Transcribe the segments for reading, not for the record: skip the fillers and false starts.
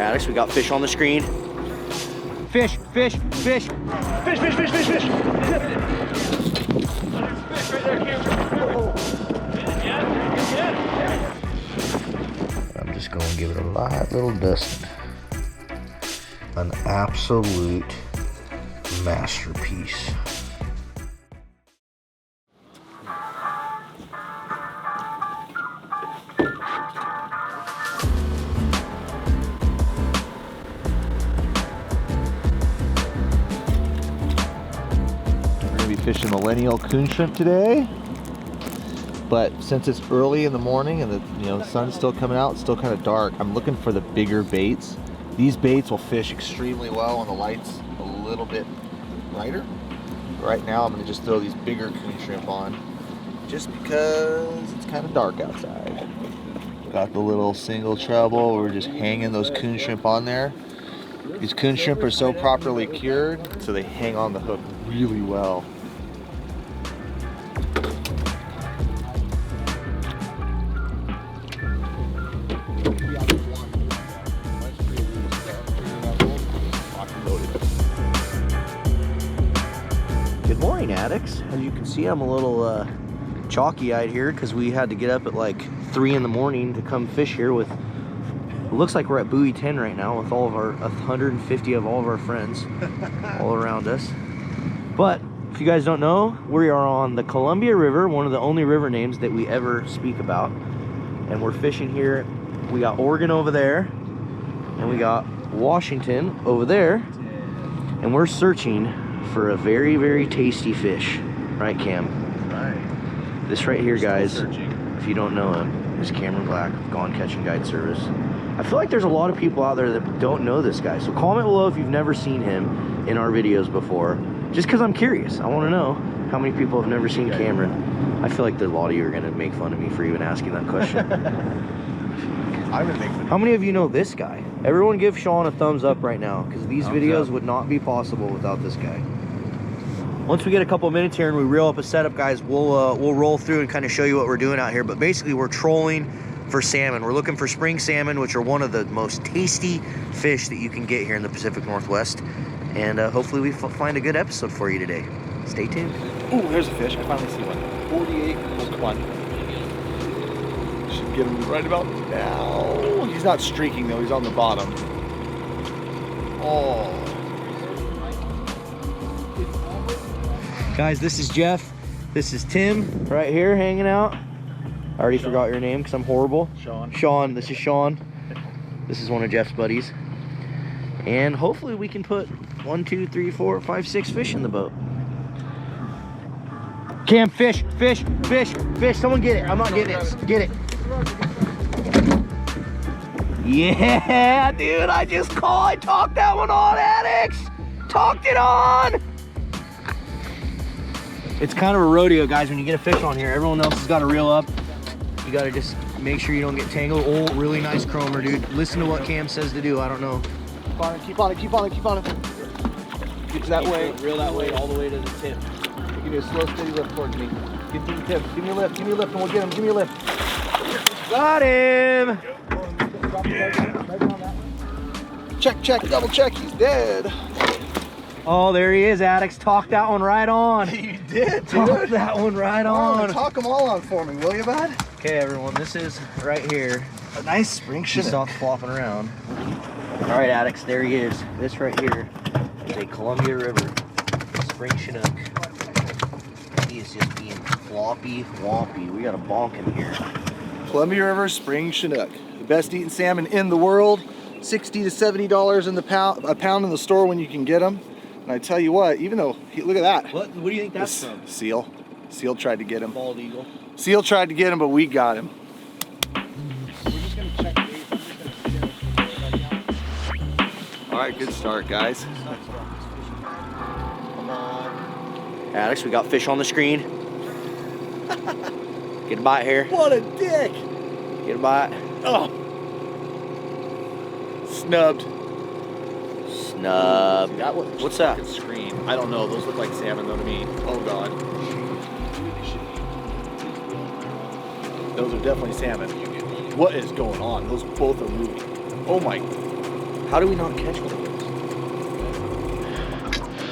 Addicts, we got fish on the screen. Fish, fish, fish. Fish, fish, fish, fish, fish. Fish right there, I'm just going to give it a light little dusting. An absolute masterpiece. Fishing millennial coon shrimp today, but since it's early in the morning and the sun's still coming out, it's still kind of dark, I'm looking for the bigger baits. These baits will fish extremely well when the light's a little bit brighter. Right now I'm going to just throw these bigger coon shrimp on just because it's kind of dark outside. Got the little single treble, we're just hanging those coon shrimp on there. These coon shrimp are so properly cured so they hang on the hook really well. Good morning, addicts. As you can see, I'm a little chalky-eyed here because we had to get up at like 3 in the morning to come fish here with, it looks like we're at buoy 10 right now with all of our 150 of all of our friends all around us. But if you guys don't know, we are on the Columbia River, one of the only river names that we ever speak about. And we're fishing here. We got Oregon over there, and we got Washington over there. And we're searching for a very, very tasty fish. Right, Cam? Right. This right here, guys, if you don't know him, is Cameron Black of Gone Catching Guide Service. I feel like there's a lot of people out there that don't know this guy. So comment below if you've never seen him in our videos before. Just because I'm curious. I want to know how many people have never seen Cameron. I feel like a lot of you are going to make fun of me for even asking that question. I would make fun. How many of you know this guy? Everyone give Sean a thumbs up right now, because these videos would not be possible without this guy. Once we get a couple of minutes here and we reel up a setup, guys, we'll roll through and kind of show you what we're doing out here. But basically, we're trolling for salmon. We're looking for spring salmon, which are one of the most tasty fish that you can get here in the Pacific Northwest. And hopefully we find a good episode for you today. Stay tuned. Ooh, there's a fish. I finally see one. 48 hook one. Should get him right about now. He's not streaking though. He's on the bottom. Oh. Guys, this is Jeff. This is Tim right here hanging out. I already forgot your name because I'm horrible. Sean. Sean. This is Sean. This is one of Jeff's buddies. And hopefully we can put 1, 2, 3, 4, 5, 6 fish in the boat. Cam, fish, fish, fish, fish. Someone get it. I'm not getting it. Get it. Yeah, dude, I talked that one on, addicts. Talked it on. It's kind of a rodeo, guys, when you get a fish on here. Everyone else has got to reel up. You got to just make sure you don't get tangled. Oh, really nice chromer, dude. Listen to what Cam says to do. I don't know. Keep on it, keep on it, keep on it, keep on it. Get that way. Reel that way all the way to the tip. Give me a slow, steady lift towards me. Get to the tip. Give me a lift, and we'll get him. Give me a lift. Got him. Check, check, double check. He's dead. Oh, there he is, addicts. Talk that one right on. You did, dude. Talk that one right on. Talk them all on for me, will you, bud? Okay, everyone, this is right here. A nice spring She Chinook. stopped flopping around. All right, addicts, there he is. This right here is a Columbia River spring Chinook. He is just being floppy, wompy. We got a bonk in here. Columbia River spring Chinook. The best eating salmon in the world. $60 to $70 in the a pound in the store when you can get them. And I tell you what, even though, look at that. What do you think that's from? Seal. Seal tried to get him. Bald eagle. Seal tried to get him, but we got him. We're just gonna check these. I'm just gonna All right, good start, guys. Come on. Addicts, we got fish on the screen. Get a bite here. What a dick! Get a bite. Oh! Snubbed. Snub. That one, What's that? Screen. I don't know. Those look like salmon though to me. Oh god. Those are definitely salmon. What is going on? Those both are moving. Oh my. How do we not catch one of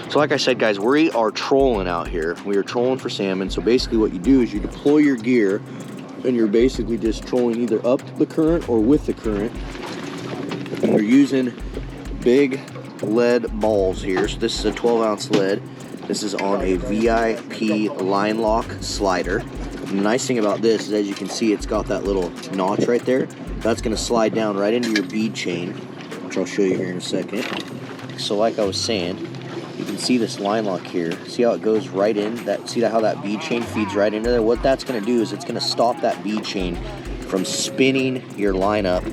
those? So like I said, guys, we are trolling out here. We are trolling for salmon. So basically what you do is you deploy your gear and you're basically just trolling either up the current or with the current. And we're using big lead balls here. So this is a 12-ounce lead. This is on a VIP line lock slider. And the nice thing about this is, as you can see, it's got that little notch right there. That's gonna slide down right into your bead chain, which I'll show you here in a second. So like I was saying, you can see this line lock here. See how it goes right in? See how that bead chain feeds right into there? What that's gonna do is it's gonna stop that bead chain from spinning your line up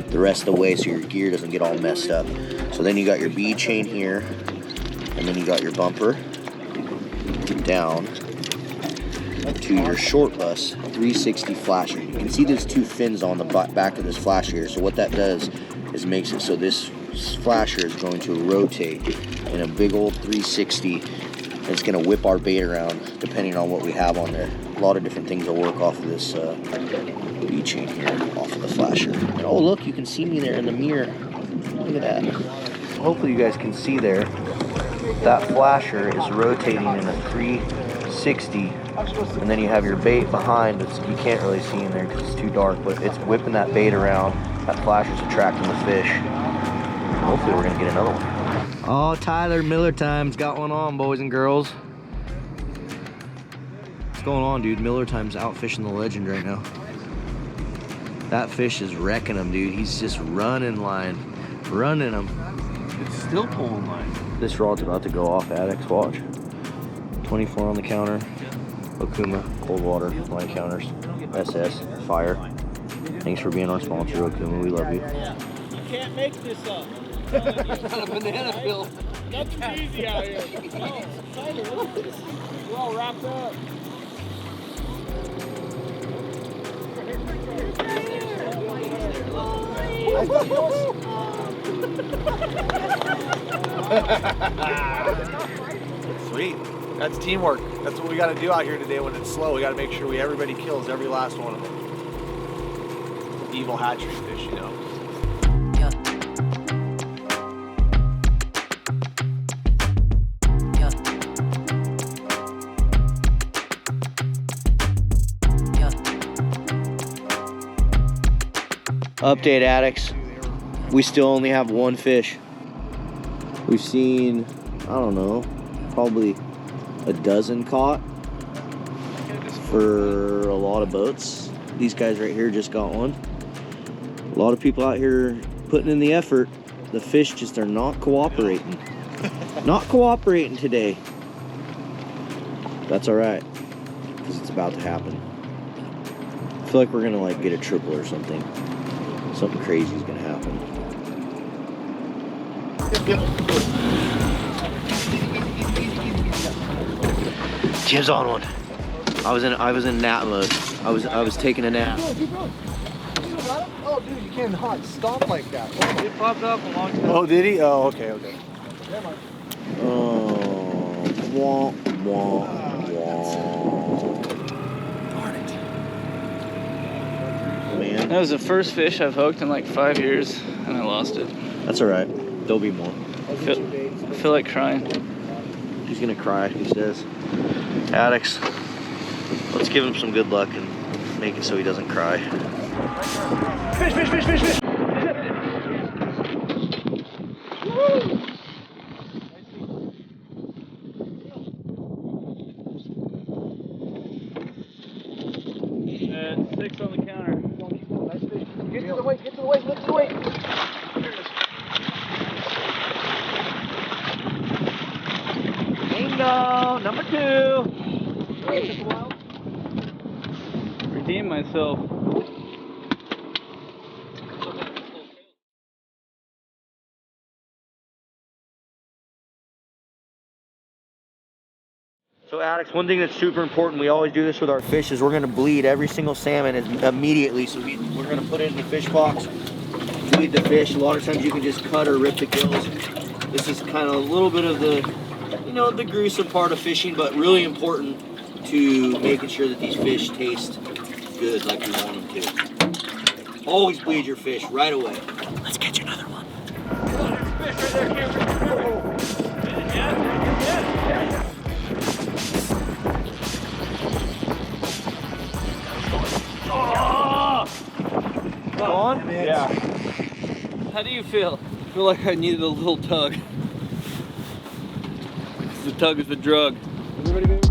the rest of the way so your gear doesn't get all messed up. So then you got your bead chain here, and then you got your bumper down to your short bus 360 flasher. You can see there's two fins on the back of this flasher here. So what that does is makes it so this flasher is going to rotate in a big old 360. And it's going to whip our bait around depending on what we have on there. A lot of different things will work off of this bead chain here, off of the flasher. And oh look, you can see me there in the mirror. Look at that. Hopefully you guys can see there. That flasher is rotating in a 360, and then you have your bait behind. You can't really see in there because it's too dark, but it's whipping that bait around. That flasher's attracting the fish. Hopefully we're gonna get another one. Oh, Tyler Miller Time's got one on, boys and girls. What's going on, dude? Miller Time's out fishing the Legend right now. That fish is wrecking him, dude. He's just running line, running him. It's still pulling line. This rod's about to go off, Addicts. Watch. 24 on the counter. Okuma, cold water, line counters. SS, fire. Thanks for being our sponsor, Okuma. We love you. You can't make this up. It's not a banana peel. Nothing's easy out here. Oh, Tyler, look at this. We're all wrapped up. Sweet. That's teamwork. That's what we got to do out here today when it's slow. We got to make sure everybody kills every last one of them. Evil hatchery fish, you know. Update, Addicts. We still only have one fish. We've seen, I don't know, probably a dozen caught for a lot of boats. These guys right here just got one. A lot of people out here putting in the effort. The fish just are not cooperating. Not cooperating today. That's all right, because it's about to happen. I feel like we're gonna like get a triple or something. Something crazy is gonna happen. Jim's on one. I was in nap mode. I was taking a nap. Oh, dude, you can't not stop like that. Oh. It popped up a long time. Oh, did he? Oh, okay, okay. Oh, wah, wah, wah. Darn it. Man, That was the first fish I've hooked in like 5 years, and I lost it. that's all right. There'll be more. I feel like crying. He's gonna cry, he says. Addicts, let's give him some good luck and make it so he doesn't cry. Fish, fish, fish, fish, fish! Six on the counter. Get to the weight, get to the weight, lift the weight. Bingo! Number 2! Redeem myself. So Addicts, one thing that's super important, we always do this with our fish, is we're gonna bleed every single salmon immediately. So we're gonna put it in the fish box, bleed the fish. A lot of times you can just cut or rip the gills. This is kind of a little bit of the, you know, the gruesome part of fishing, but really important to making sure that these fish taste good like we want them to. Always bleed your fish right away. Let's catch another one. How do you feel? I feel like I needed a little tug. The tug is the drug. Everybody baby?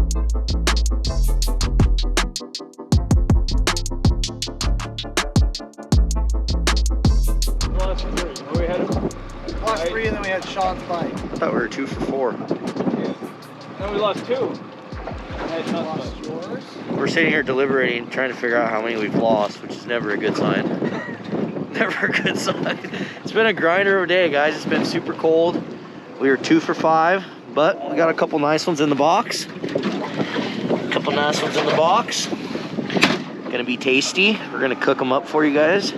Lost 3. Oh, we had Lost 3 and then we had Sean's bite. I thought we were 2 for 4. Yeah. Then we lost 2. I had Sean's bite. Yours? We're sitting here deliberating, trying to figure out how many we've lost, which is never a good sign. Never a good sign. It's been a grinder of a day, guys. It's been super cold. We were 2 for 5, but we got a couple nice ones in the box. Couple nice ones in the box. Gonna be tasty. We're gonna cook them up for you guys.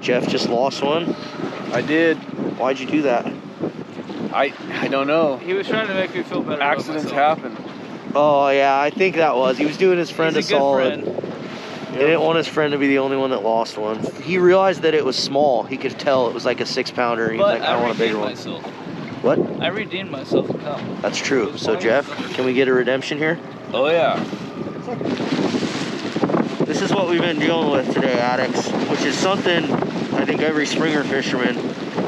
Jeff just lost one. I did. Why'd you do that? I don't know. He was trying to make me feel better. Accidents happen. Oh yeah, I think that was. He was doing his friend a solid. Friend. He didn't want his friend to be the only one that lost one. He realized that it was small. He could tell it was like a 6-pounder. He's like, I don't want a bigger one. What? I redeemed myself. That's true. So Jeff, can we get a redemption here? Oh yeah. This is what we've been dealing with today, addicts, which is something I think every Springer fisherman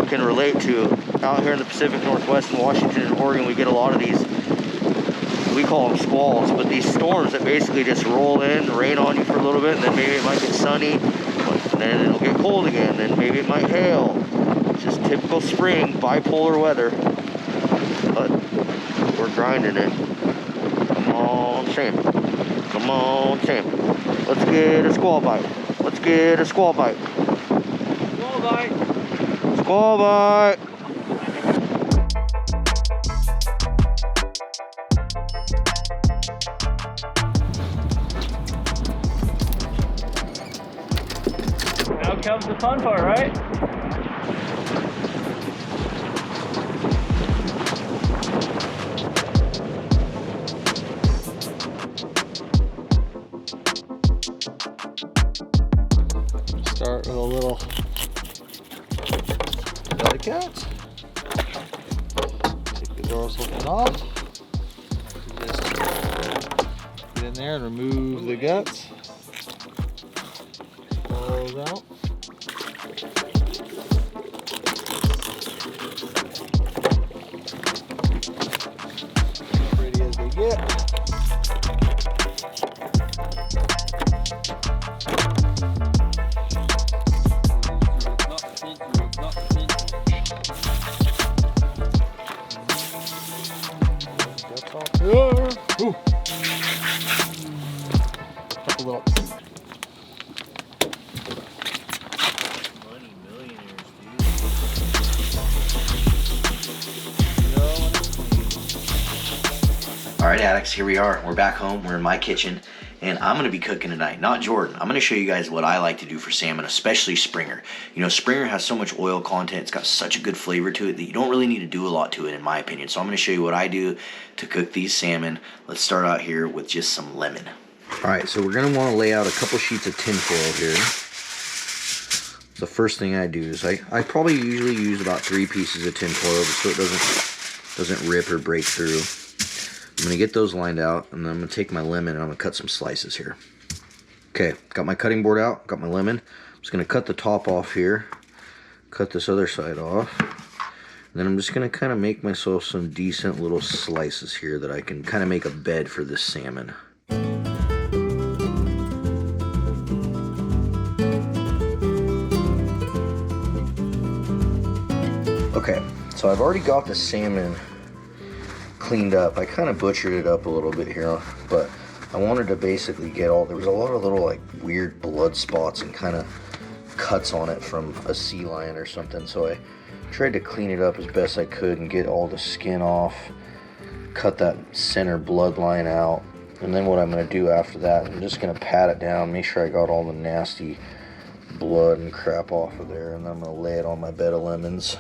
can relate to. Out here in the Pacific Northwest in Washington and Oregon, we get a lot of these, we call them squalls, but these storms that basically just roll in, rain on you for a little bit, and then maybe it might get sunny, but then it'll get cold again, then maybe it might hail. It's just typical spring, bipolar weather, but we're grinding it. Come on, Sam. Come on, Sam. Let's get a squall bite. Let's get a squall bite. Squall bite. Squall bite. Now comes the fun part, right? Start with a little belly cat. Take the dorsal fin off. Just get in there and remove the guts. Pull those out. Pretty as they get. Ooh. Couple little. Money millionaires, dude. All right, addicts, here we are. We're back home. We're in my kitchen, and I'm gonna be cooking tonight. Not Jordan. I'm gonna show you guys what I like to do for salmon, especially Springer. You know, Springer has so much oil content. It's got such a good flavor to it that you don't really need to do a lot to it, in my opinion. So I'm gonna show you what I do to cook these salmon. Let's start out here with just some lemon. All right, so we're gonna wanna lay out a couple sheets of tin foil here. The first thing I do is I probably usually use about 3 pieces of tin foil just so it doesn't rip or break through. I'm gonna get those lined out, and then I'm gonna take my lemon and I'm gonna cut some slices here. Okay, got my cutting board out, got my lemon. I'm just gonna cut the top off here, cut this other side off, and then I'm just gonna kind of make myself some decent little slices here that I can kind of make a bed for this salmon. Okay, so I've already got the salmon cleaned up. I kind of butchered it up a little bit here, but I wanted to basically get there was a lot of little like weird blood spots and kind of cuts on it from a sea lion or something, so I tried to clean it up as best I could and get all the skin off, cut that center bloodline out, and then what I'm going to do after that, I'm just going to pat it down, make sure I got all the nasty blood and crap off of there, and then I'm going to lay it on my bed of lemons.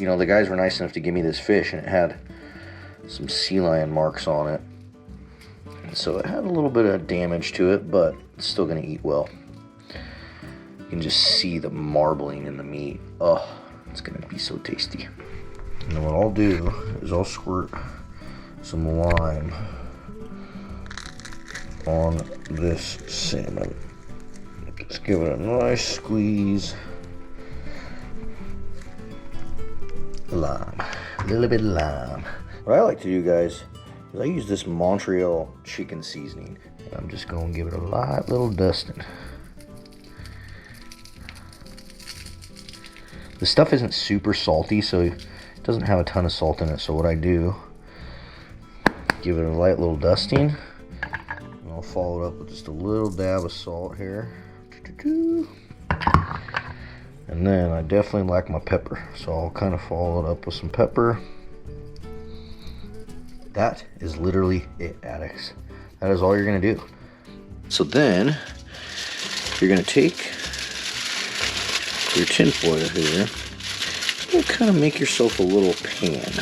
You know, the guys were nice enough to give me this fish, and it had some sea lion marks on it. And so it had a little bit of damage to it, but it's still going to eat well. You can just see the marbling in the meat. Oh, it's going to be so tasty. And then what I'll do is I'll squirt some lime on this salmon. Just give it a nice squeeze. Lime, a little bit of lime. What I like to do, guys, is I use this Montreal chicken seasoning. I'm just gonna give it a light little dusting. The stuff isn't super salty, so it doesn't have a ton of salt in it. So what I do, give it a light little dusting, and I'll follow it up with just a little dab of salt here. And then I definitely like my pepper, so I'll kind of follow it up with some pepper. That is literally it, addicts. That is all you're gonna do. So then, you're gonna take your tin foil here and kind of make yourself a little pan.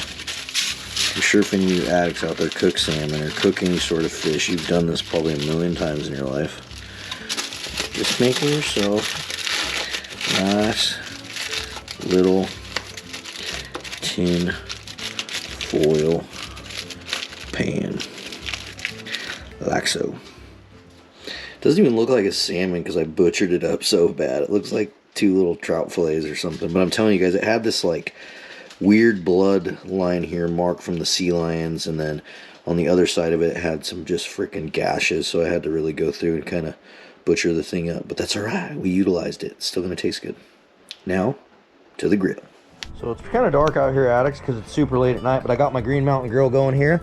I'm sure if any of you addicts out there cook salmon or cook any sort of fish, you've done this probably a million times in your life. Just making yourself nice little tin foil pan, like so. Doesn't even look like a salmon because I butchered it up so bad. It looks like 2 little trout fillets or something. But I'm telling you guys, it had this like weird blood line here marked from the sea lions, and then on the other side of it, it had some just freaking gashes. So I had to really go through and kind of butcher the thing up. But that's all right. We utilized it. It's still going to taste good. Now, to the grill. So it's kind of dark out here, addicts, because it's super late at night. But I got my Green Mountain Grill going here.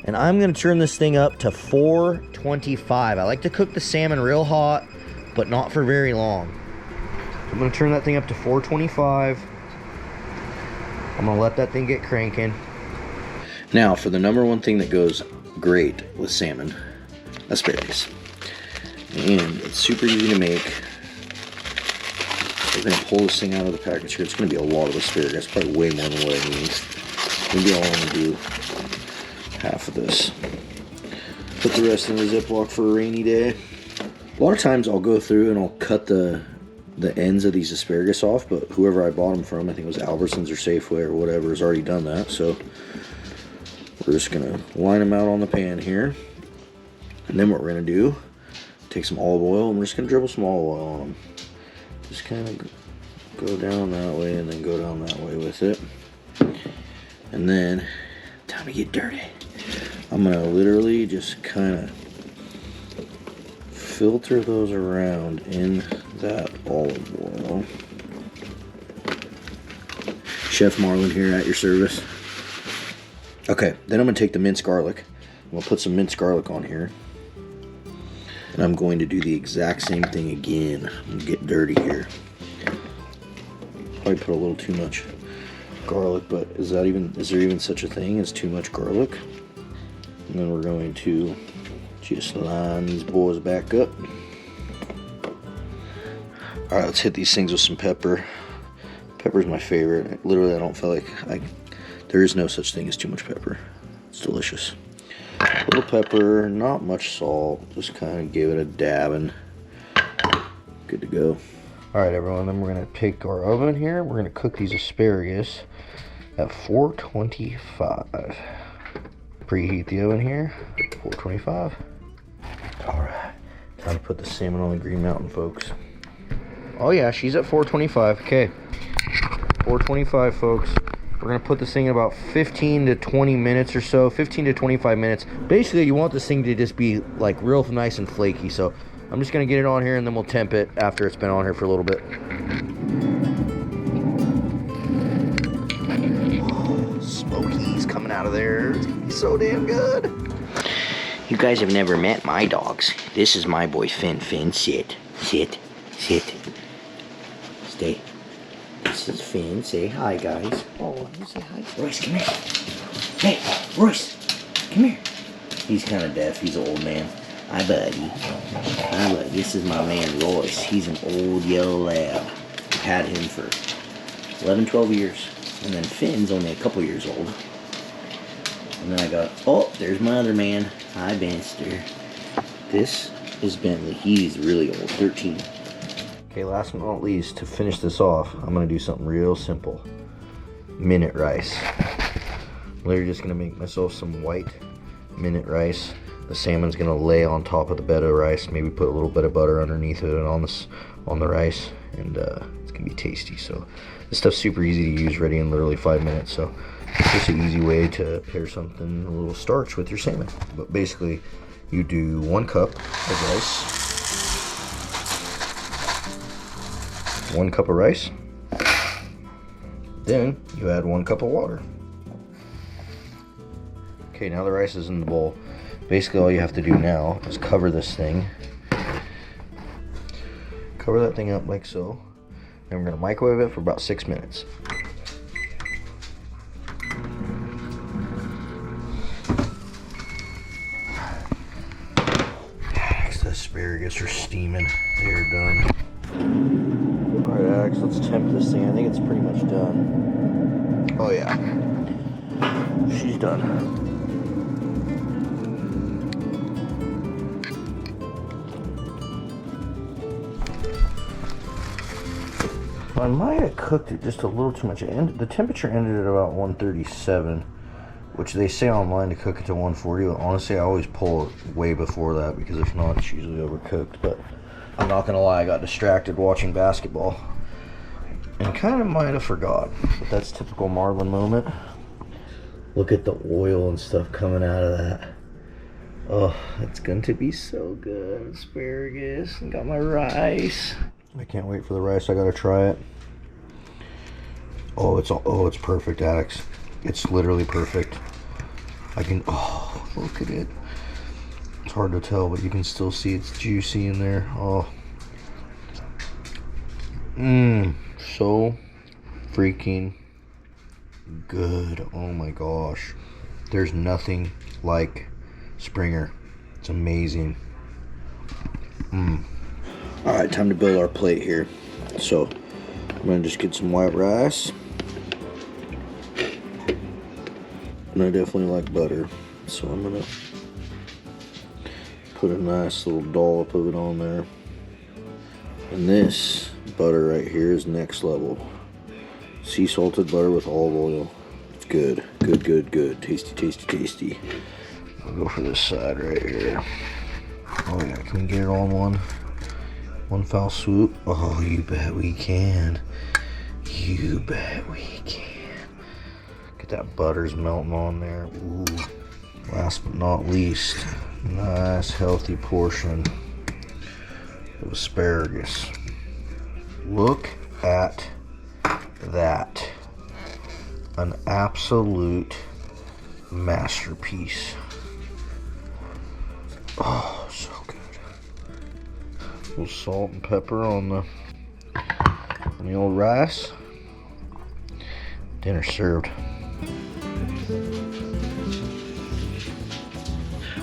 And I'm going to turn this thing up to 425. I like to cook the salmon real hot, but not for very long. I'm going to turn that thing up to 425. I'm going to let that thing get cranking. Now, for the #1 thing that goes great with salmon, asparagus. And it's super easy to make. We're going to pull this thing out of the package here. It's going to be a lot of asparagus, probably way more than what I need. Maybe I'll only do half of this. Put the rest in the Ziploc for a rainy day. A lot of times I'll go through and I'll cut the ends of these asparagus off, but whoever I bought them from, I think it was Albertsons or Safeway or whatever, has already done that. So we're just gonna line them out on the pan here, and then what we're gonna do, take some olive oil, and we're just gonna dribble some olive oil on them. Just kind of go down that way and then go down that way with it. And then, time to get dirty. I'm gonna literally just kind of filter those around in that olive oil. Chef Marlon here at your service. Okay, then I'm gonna take the minced garlic. I'm gonna put some minced garlic on here. And I'm going to do the exact same thing again. I'm gonna get dirty here. Probably put a little too much garlic, but is there even such a thing as too much garlic? And then we're going to just line these boys back up. Alright, let's hit these things with some pepper. Pepper's my favorite. Literally, I don't feel like there is no such thing as too much pepper. It's delicious. A little pepper, not much salt. Just kind of give it a dab and good to go. Alright everyone, then we're going to take our oven here. We're going to cook these asparagus at 425. Preheat the oven here, 425. Alright, time to put the salmon on the Green Mountain, folks. Oh yeah, she's at 425. Okay, 425, folks. We're gonna put this thing in about 15 to 20 minutes or so, 15 to 25 minutes. Basically, you want this thing to just be like real nice and flaky. So I'm just gonna get it on here and then we'll temp it after it's been on here for a little bit. Smokies coming out of there. It's gonna be so damn good. You guys have never met my dogs. This is my boy Finn. Finn, sit. Sit. Sit. Stay. This is Finn. Say hi, guys. Oh, you say hi. Royce, come here. Hey, Royce, come here. He's kind of deaf. He's an old man. Hi, buddy. Hi, buddy. This is my man, Royce. He's an old yellow lab. I've had him for 11, 12 years. And then Finn's only a couple years old. And then I got, oh, there's my other man. Hi, Benster. This is Bentley. He's really old, 13. Okay, last but not least, to finish this off, I'm gonna do something real simple. Minute rice. Literally just gonna make myself some white minute rice. The salmon's gonna lay on top of the bed of rice. Maybe put a little bit of butter underneath it and on the rice, and it's gonna be tasty. So this stuff's super easy to use, ready in literally 5 minutes. So it's just an easy way to pair something, a little starch with your salmon. But basically, you do 1 cup of rice, 1 cup of rice, then you add 1 cup of water. Okay, now the rice is in the bowl. Basically all you have to do now is cover this thing. Cover that thing up like so. And we're gonna microwave it for about 6 minutes. The asparagus are steaming. They are done. Alright, Alex, let's temp this thing. I think it's pretty much done. Oh yeah. She's done. I might have cooked it just a little too much. The temperature ended at about 137, which they say online to cook it to 140. But honestly, I always pull it way before that because if not, it's usually overcooked. But I'm not gonna lie, I got distracted watching basketball and kind of might have forgot. But that's typical Marlin moment. Look at the oil and stuff coming out of that. Oh, it's going to be so good. Asparagus, and got my rice. I can't wait for the rice. I gotta try it. Oh, it's perfect, Alex. It's literally perfect. Oh, look at it. It's hard to tell, but you can still see it's juicy in there. Oh. So freaking good. Oh my gosh. There's nothing like Springer. It's amazing. Alright, time to build our plate here. So I'm gonna just get some white rice. And I definitely like butter. So I'm gonna put a nice little dollop of it on there. And this butter right here is next level. Sea salted butter with olive oil. It's good. Good, good, good. Tasty, tasty, tasty. I'll go for this side right here. Oh yeah, can we get it all in one foul swoop? Oh, you bet we can. You bet we can. Get that butter's melting on there. Ooh. Last but not least, nice healthy portion of asparagus. Look at that. An absolute masterpiece. Oh, so good. A little salt and pepper on the old rice. Dinner served.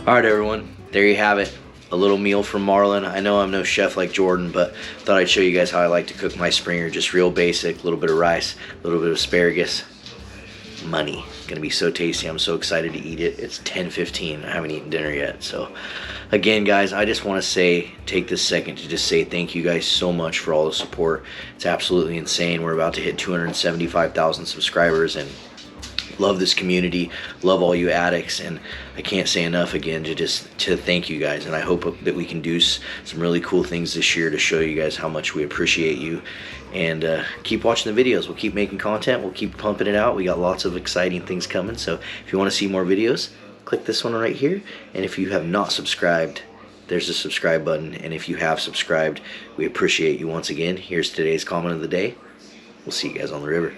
Alright everyone, there you have it. A little meal from Marlin. I know I'm no chef like Jordan, but thought I'd show you guys how I like to cook my Springer. Just real basic, a little bit of rice, a little bit of asparagus. Money. Gonna be so tasty. I'm so excited to eat it. It's 10:15. I haven't eaten dinner yet. So again, guys, I just want to take this second to just say thank you guys so much for all the support. It's absolutely insane. We're about to hit 275,000 subscribers, and love this community, love all you addicts, and I can't say enough again to thank you guys. And I hope that we can do some really cool things this year to show you guys how much we appreciate you. And keep watching the videos. We'll keep making content. We'll keep pumping it out. We got lots of exciting things coming. So if you want to see more videos, click this one right here. And if you have not subscribed, there's a subscribe button. And if you have subscribed, we appreciate you once again. Here's today's comment of the day. We'll see you guys on the river.